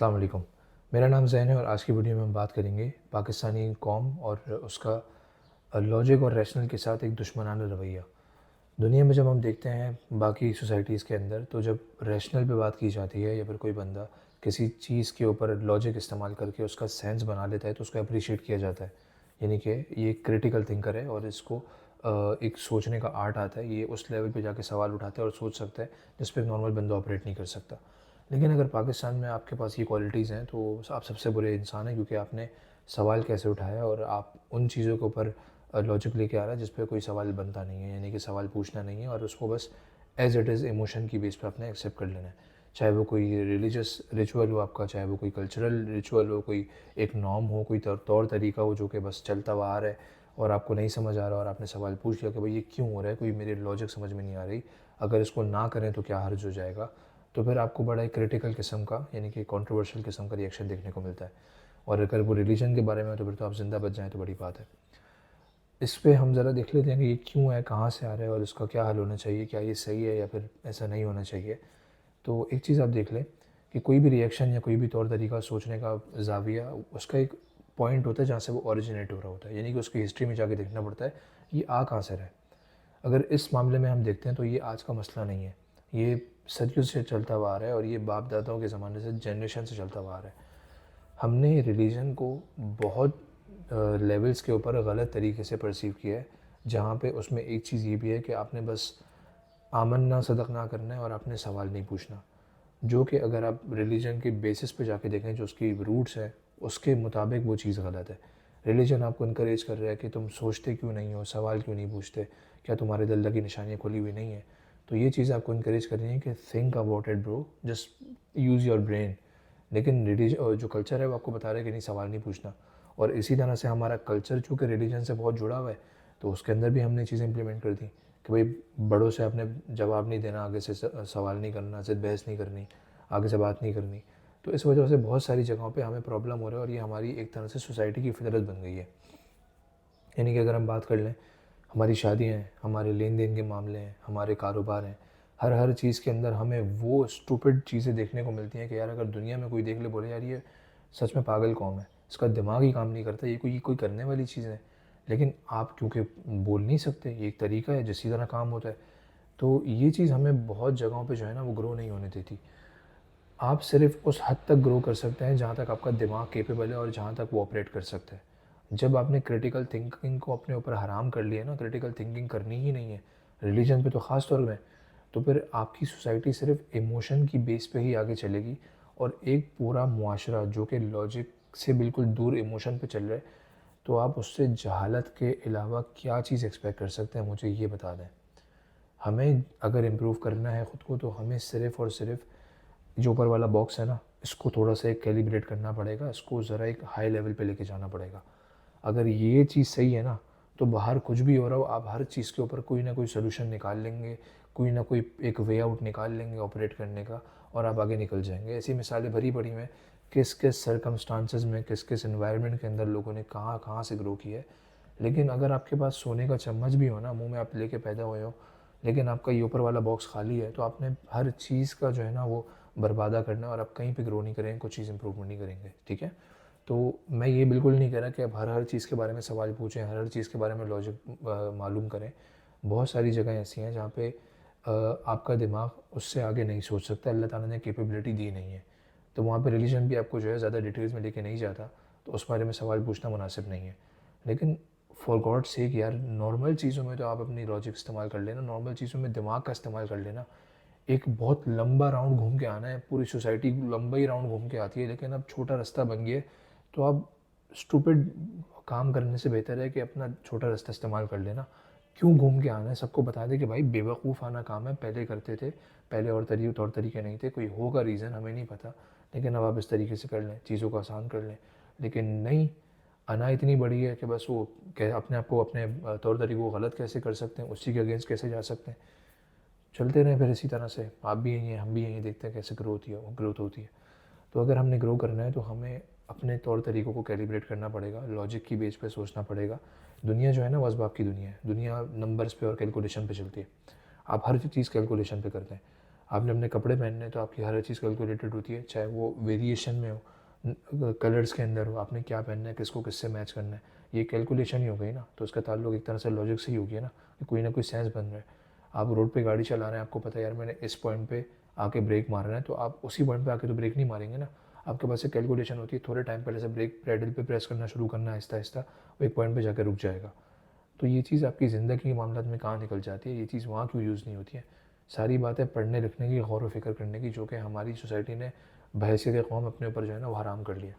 अस्सलाम वालेकुम। मेरा नाम ज़ैन है और आज की वीडियो में हम बात करेंगे पाकिस्तानी कौम और उसका लॉजिक और रैशनल के साथ एक दुश्मनाना रवैया। दुनिया में जब हम देखते हैं बाकी सोसाइटीज़ के अंदर, तो जब रैशनल पे बात की जाती है या फिर कोई बंदा किसी चीज़ के ऊपर लॉजिक इस्तेमाल करके उसका सेंस बना लेता है तो उसको अप्रिशिएट किया जाता है। यानी कि ये एक क्रिटिकल थिंकर है और इसको एक सोचने का आर्ट आता है। ये उस लेवल पे जाके सवाल उठाता है और सोच सकता है जिस पे एक नॉर्मल बंदा ऑपरेट नहीं कर सकता। लेकिन अगर पाकिस्तान में आपके पास ये क्वालिटीज़ हैं तो आप सबसे बुरे इंसान हैं, क्योंकि आपने सवाल कैसे उठाया और आप उन चीज़ों के ऊपर लॉजिक लेके आ रहा है जिस पे कोई सवाल बनता नहीं है। यानी कि सवाल पूछना नहीं है और उसको बस एज़ इट इज़ इमोशन की बेस पे आपने एक्सेप्ट कर लेना है। चाहे वो कोई रिलीजियस रिचुअल हो आपका, चाहे वो कोई कल्चरल रिचुअल हो, कोई एक नॉर्म हो, कोई तौर तरीका हो जो कि बस चलता हुआ आ रहा है और आपको नहीं समझ आ रहा और आपने सवाल पूछ लिया कि भाई ये क्यों हो रहा है, कोई मेरी लॉजिक समझ में नहीं आ रही, अगर इसको ना करें तो क्या हर्ज हो जाएगा। तो फिर आपको बड़ा एक क्रिटिकल किस्म का, यानी कि कंट्रोवर्शियल किस्म का रिएक्शन देखने को मिलता है। और अगर वो रिलीजन के बारे में तो फिर तो आप ज़िंदा बच जाएँ तो बड़ी बात है। इस पे हम ज़रा देख लेते हैं कि ये क्यों है, कहाँ से आ रहा है और इसका क्या हल होना चाहिए, क्या ये सही है या फिर ऐसा नहीं होना चाहिए। तो एक चीज़ आप देख लें कि कोई भी रिएक्शन या कोई भी तौर तरीका सोचने का ज़ाविया, उसका एक पॉइंट होता है जहाँ से वो ओरिजिनेट हो रहा होता है। यानी कि उसकी हिस्ट्री में जाके देखना पड़ता है ये आ कहाँ से रहा है। अगर इस मामले में हम देखते हैं तो ये आज का मसला नहीं है, ये सदियों से चलता हुआ आ रहा है और ये बाप दादाओं के ज़माने से, जनरेशन से चलता हुआ आ रहा है। हमने रिलीजन को बहुत लेवल्स के ऊपर गलत तरीके से परसीव किया है, जहाँ पे उसमें एक चीज़ ये भी है कि आपने बस आमन ना सदक ना करना है और आपने सवाल नहीं पूछना, जो कि अगर आप रिलीजन के बेसिस पे जाके देखें, जो उसकी रूट्स है उसके मुताबिक वो चीज़ गलत है। रिलीजन आपको इनकरेज कर रहा है कि तुम सोचते क्यों नहीं हो, सवाल क्यों नहीं पूछते, क्या तुम्हारे दिल की निशानियाँ खुली हुई नहीं है। तो ये चीज़ आपको इनकरेज कर रही है कि think about it bro, just use your brain. लेकिन जो कल्चर है वो आपको बता रहा है कि नहीं, सवाल नहीं पूछना। और इसी तरह से हमारा कल्चर चूँकि रिलीजन से बहुत जुड़ा हुआ है, तो उसके अंदर भी हमने चीज़ें इंप्लीमेंट कर दी कि भाई बड़ों से आपने जवाब नहीं देना, आगे से सवाल नहीं करना, ज़िद बहस नहीं करनी, आगे से बात नहीं करनी। तो इस वजह से बहुत सारी जगहों पे हमें प्रॉब्लम हो रहा है और ये हमारी एक तरह से सोसाइटी की फितरत बन गई है। यानी कि अगर हम बात कर लें, हमारी शादियाँ हैं, हमारे लेन देन के मामले हैं, हमारे कारोबार हैं, हर हर चीज़ के अंदर हमें वो स्टूपिड चीज़ें देखने को मिलती हैं कि यार अगर दुनिया में कोई देख ले बोले यार ये सच में पागल कौम है, इसका दिमाग ही काम नहीं करता, ये कोई करने वाली चीज़ है। लेकिन आप क्योंकि बोल नहीं सकते, ये एक तरीका है जिस तरह काम होता है। तो ये चीज़ हमें बहुत जगहों पे जो है ना वो ग्रो नहीं होने देती। आप सिर्फ़ उस हद तक ग्रो कर सकते हैं जहाँ तक आपका दिमाग कैपेबल है और जहाँ तक वो ऑपरेट कर सकता है। जब आपने क्रिटिकल थिंकिंग को अपने ऊपर हराम कर लिया ना, क्रिटिकल थिंकिंग करनी ही नहीं है, रिलीजन पे तो ख़ास तौर में, तो फिर आपकी सोसाइटी सिर्फ़ इमोशन की बेस पे ही आगे चलेगी और एक पूरा मुआशरा जो कि लॉजिक से बिल्कुल दूर इमोशन पे चल रहा है, तो आप उससे जहालत के अलावा क्या चीज़ एक्सपेक्ट कर सकते हैं, मुझे ये बता दें। हमें अगर इम्प्रूव करना है ख़ुद को तो हमें सिर्फ़ और सिर्फ़ जो ऊपर वाला बॉक्स है ना, इसको थोड़ा-सा एक कैलिब्रेट करना पड़ेगा, इसको ज़रा एक हाई लेवल पे लेके जाना पड़ेगा। अगर ये चीज़ सही है ना, तो बाहर कुछ भी हो रहा हो, आप हर चीज़ के ऊपर कोई ना कोई सॉल्यूशन निकाल लेंगे, कोई ना कोई एक वे आउट निकाल लेंगे ऑपरेट करने का और आप आगे निकल जाएँगे। ऐसी मिसालें भरी पड़ी हैं, किस-किस सर्कमस्टांसेस में, किस-किस एनवायरनमेंट के अंदर लोगों ने कहाँ-कहाँ से ग्रो किया है। लेकिन अगर आपके पास सोने का चम्मच भी हो ना, मुँह में आप लेके पैदा हुए हो, लेकिन आपका ये ऊपर वाला बॉक्स खाली है, तो आपने हर चीज़ का जो है ना वो बर्बादा करना है और आप कहीं पे ग्रो नहीं करेंगे, कुछ चीज़ इम्प्रूव नहीं करेंगे, ठीक है? तो मैं ये बिल्कुल नहीं कह रहा कि आप हर हर चीज़ के बारे में सवाल पूछें, हर हर चीज़ के बारे में लॉजिक मालूम करें। बहुत सारी जगह ऐसी हैं जहाँ पे आपका दिमाग उससे आगे नहीं सोच सकता, अल्लाह ताला ने कैपेबिलिटी दी नहीं है। तो वहाँ पे रिलीजन भी आपको जो है ज़्यादा डिटेल्स में लेके नहीं जाता, तो उस बारे में सवाल पूछना मुनासिब नहीं है। लेकिन फॉर गॉड सेक यार, नॉर्मल चीज़ों में तो आप अपनी लॉजिक इस्तेमाल कर लेना, नॉर्मल चीज़ों में दिमाग का इस्तेमाल कर लेना। एक बहुत लंबा राउंड घूम के आना है, पूरी सोसाइटी लंबा ही राउंड घूम के आती है, लेकिन अब छोटा रास्ता बन गया है, तो आप स्टूपिड काम करने से बेहतर है कि अपना छोटा रास्ता इस्तेमाल कर लेना। क्यों घूम के आना है, सबको बता दें कि भाई बेवकूफ़ आना काम है, पहले करते थे, पहले और तौर तरीके नहीं थे, कोई होगा रीज़न हमें नहीं पता, लेकिन अब आप इस तरीके से कर लें, चीज़ों को आसान कर लें। लेकिन नहीं, अना इतनी बड़ी है कि बस वो अपने आप को अपने तौर तरीकों को गलत कैसे कर सकते हैं, उसी के अगेंस्ट कैसे जा सकते हैं। चलते रहें फिर इसी तरह से, आप भी यहीं हैं, हम भी यहीं, देखते हैं कैसे ग्रोथ होती है। तो अगर हमने ग्रो करना है तो हमें अपने तौर तरीकों को कैलिब्रेट करना पड़ेगा, लॉजिक की बेस पे सोचना पड़ेगा। दुनिया जो है ना वो असबाब की दुनिया है, दुनिया नंबर्स पे और कैलकुलेशन पे चलती है। आप हर चीज़ कैलकुलेशन पे करते हैं। आपने अपने कपड़े पहनने हैं तो आपकी हर चीज़ कैलकुलेटेड होती है, चाहे वो वेरिएशन में हो, कलर्स के अंदर हो, आपने क्या पहनना है, किसको किससे मैच करना है, ये कैलकुलेशन ही हो गई ना। तो उसका ताल्लुक एक तरह से लॉजिक से ही हो गया ना, कि कोई ना कोई सेंस बन रहा है। आप रोड पे गाड़ी चला रहे हैं, आपको पता है यार मैंने इस पॉइंट पे आके ब्रेक मारना है, तो आप उसी पॉइंट पे आके तो ब्रेक नहीं मारेंगे ना। आपके पास एक कैलकुलेशन होती है, थोड़े टाइम पहले से ब्रेक पैडल पे प्रेस करना शुरू करना आहिस्ता आहिस्ता, वो एक पॉइंट पे जाकर रुक जाएगा। तो ये चीज़ आपकी ज़िंदगी के मामलों में कहाँ निकल जाती है, ये चीज़ वहाँ क्यों यूज़ नहीं होती है। सारी बातें पढ़ने लिखने की, गौर व फिक्र करने की, जो कि हमारी सोसाइटी ने बहैसियत कौम अपने ऊपर जो है ना वो हराम कर लिया।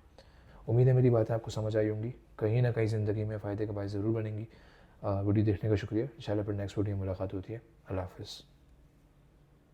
उम्मीद है मेरी बातें आपको समझ आई होंगी, कहीं ना कहीं ज़िंदगी में फ़ायदे का बायस ज़रूर बनेंगी। वीडियो देखने का शुक्रिया। इंशाल्लाह फिर नेक्स्ट वीडियो में मुलाकात होती है। अल्लाह हाफ़िज़।